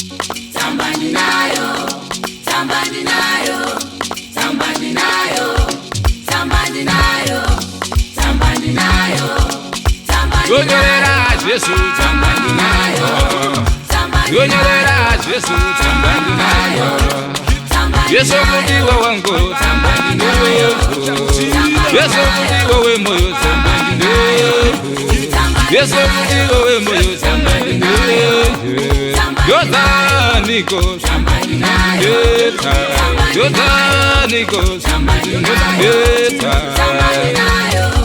Tambani nayo, tambani nayo, tambani nayo, tambani nayo, tambani nayo, tambani nayo, Jesus, tambani nayo, Jesus, tambani nayo, Yesu ndiwe wangu, tambani nayo, Yesu ndiwe we moyo, tambani nayo, Yesu ndiwe we moyo, tambani nayo, Yotaniko, tambani nayo, Yotaniko, tambani nayo,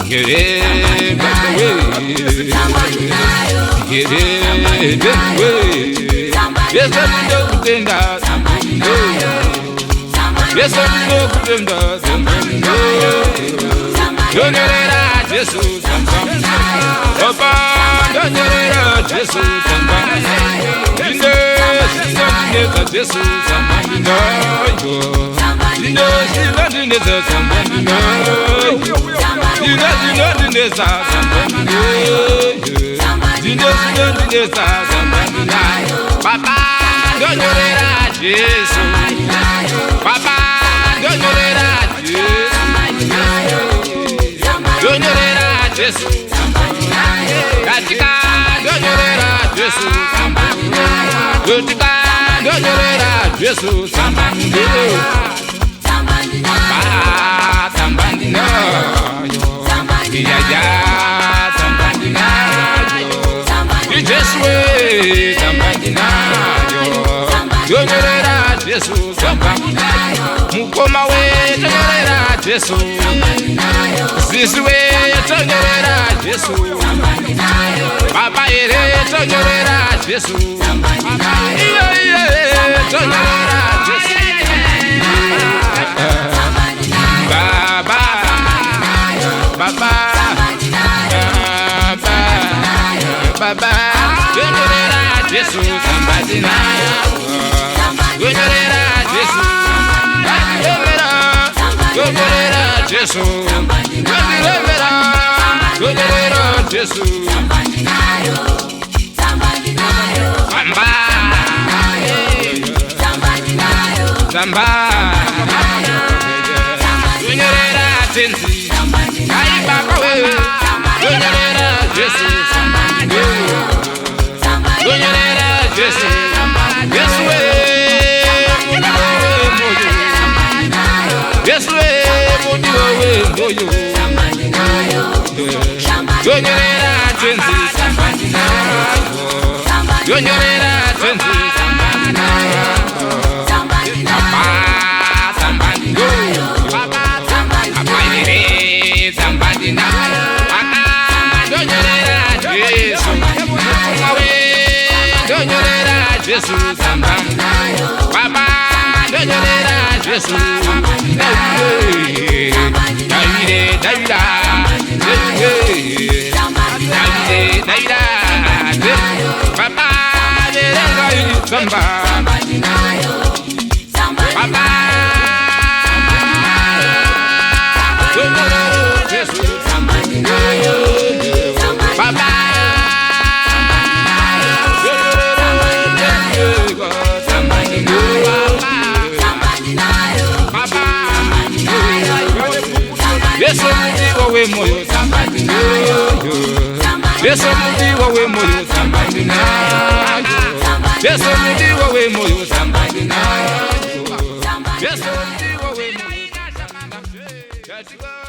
get it back away, get it back away. Yes, I know kutenda, yes, I know kutenda, Yonyerera Jesus, Papa, Yonyerera Jesus, Jesus, Papa, Yonyerera Jesus, Papa, Yonyerera Jesus, Yonyerera Jesus, Katika Yonyerera Jesus, Katika Yonyerera Jesus, Papa, tambani nayo, Yaya, tambani nayo, Jesus we, tambani nayo, Yonyerera Jesus, tambani nayo, Mukoma we, Yonyerera Jesus, Sisi we, Yonyerera Jesus, Papa ere, Yonyerera Jesus, Yonyerera Jesus, Baba, Baba, Baba, Yonyerera Jesus, tambani nayo, Yonyerera Jesus, Yonyerera Jesus, Yonyerera Jesus, Samba, Yonyerera tenzi, ai Papa we, Yonyerera Jesus, Yonyerera Jesus, Yesu we, Yesu we, moyo, Yonyerera tenzi, Yonyerera tenzi, Jesus, Papa, Yonyerera Jesus, Papa, Yesu ndiwe we moyo, tambani nayo, Yesu ndiwe we moyo, tambani nayo, Yesu ndiwe we moyo, tambani nayo, Yesu ndiwe we moyo, tambani nayo.